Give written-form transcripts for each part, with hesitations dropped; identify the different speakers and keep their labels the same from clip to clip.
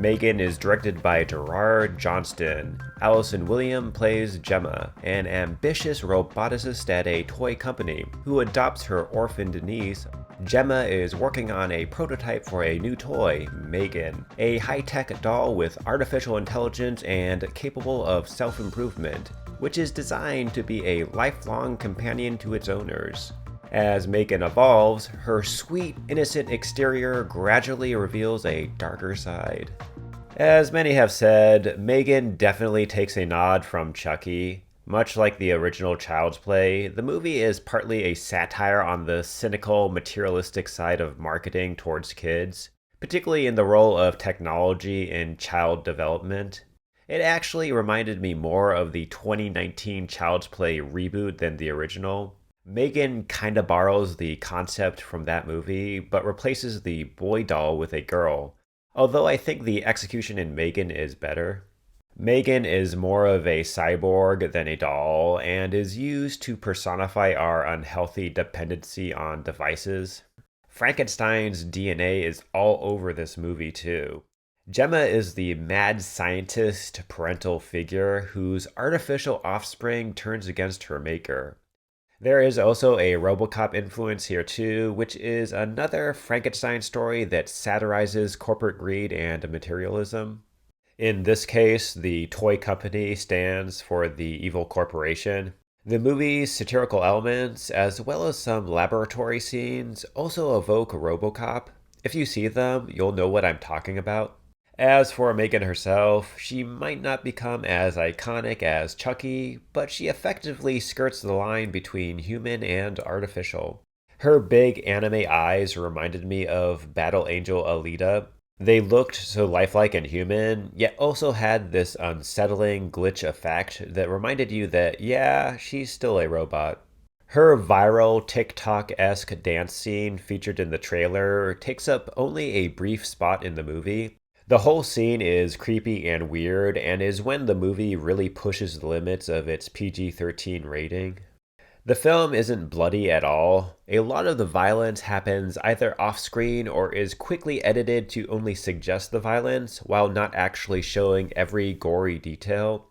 Speaker 1: M3GAN is directed by Gerard Johnstone. Allison William plays Gemma, an ambitious roboticist at a toy company who adopts her orphaned niece. Gemma is working on a prototype for a new toy, M3GAN, a high-tech doll with artificial intelligence and capable of self-improvement, which is designed to be a lifelong companion to its owners. As M3GAN evolves, her sweet, innocent exterior gradually reveals a darker side. As many have said, M3GAN definitely takes a nod from Chucky. Much like the original Child's Play, the movie is partly a satire on the cynical, materialistic side of marketing towards kids, particularly in the role of technology in child development. It actually reminded me more of the 2019 Child's Play reboot than the original. M3GAN kinda borrows the concept from that movie, but replaces the boy doll with a girl, although I think the execution in M3GAN is better. M3GAN is more of a cyborg than a doll, and is used to personify our unhealthy dependency on devices. Frankenstein's DNA is all over this movie too. Gemma is the mad scientist parental figure whose artificial offspring turns against her maker. There is also a RoboCop influence here too, which is another Frankenstein story that satirizes corporate greed and materialism. In this case, the toy company stands for the evil corporation. The movie's satirical elements, as well as some laboratory scenes, also evoke RoboCop. If you see them, you'll know what I'm talking about. As for M3GAN herself, she might not become as iconic as Chucky, but she effectively skirts the line between human and artificial. Her big anime eyes reminded me of Battle Angel Alita. They looked so lifelike and human, yet also had this unsettling glitch effect that reminded you that, yeah, she's still a robot. Her viral TikTok-esque dance scene featured in the trailer takes up only a brief spot in the movie. The whole scene is creepy and weird, and is when the movie really pushes the limits of its PG-13 rating. The film isn't bloody at all. A lot of the violence happens either off-screen or is quickly edited to only suggest the violence, while not actually showing every gory detail.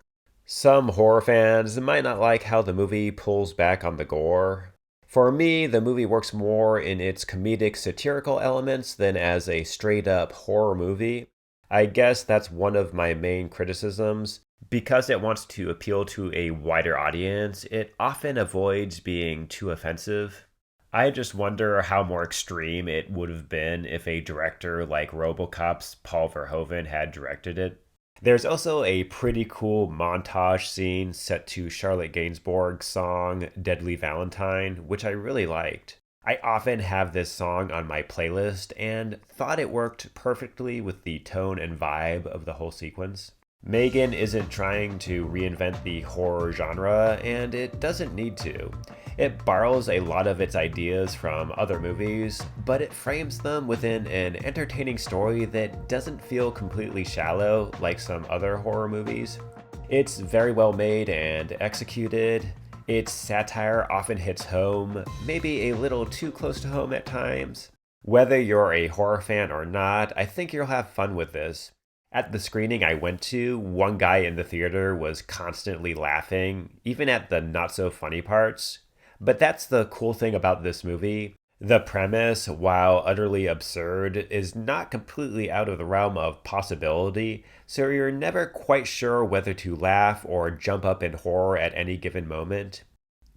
Speaker 1: Some horror fans might not like how the movie pulls back on the gore. For me, the movie works more in its comedic satirical elements than as a straight-up horror movie. I guess that's one of my main criticisms. Because it wants to appeal to a wider audience, it often avoids being too offensive. I just wonder how more extreme it would have been if a director like RoboCop's Paul Verhoeven had directed it. There's also a pretty cool montage scene set to Charlotte Gainsbourg's song Deadly Valentine, which I really liked. I often have this song on my playlist and thought it worked perfectly with the tone and vibe of the whole sequence. M3GAN isn't trying to reinvent the horror genre, and it doesn't need to. It borrows a lot of its ideas from other movies, but it frames them within an entertaining story that doesn't feel completely shallow like some other horror movies. It's very well made and executed. Its satire often hits home, maybe a little too close to home at times. Whether you're a horror fan or not, I think you'll have fun with this. At the screening I went to, one guy in the theater was constantly laughing, even at the not-so-funny parts. But that's the cool thing about this movie. The premise, while utterly absurd, is not completely out of the realm of possibility, so you're never quite sure whether to laugh or jump up in horror at any given moment.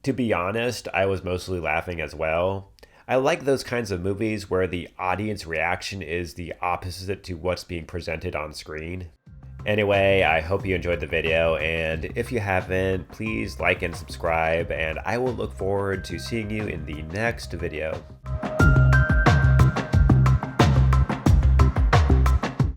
Speaker 1: To be honest, I was mostly laughing as well. I like those kinds of movies where the audience reaction is the opposite to what's being presented on screen. Anyway, I hope you enjoyed the video, and if you haven't, please like and subscribe, and I will look forward to seeing you in the next video.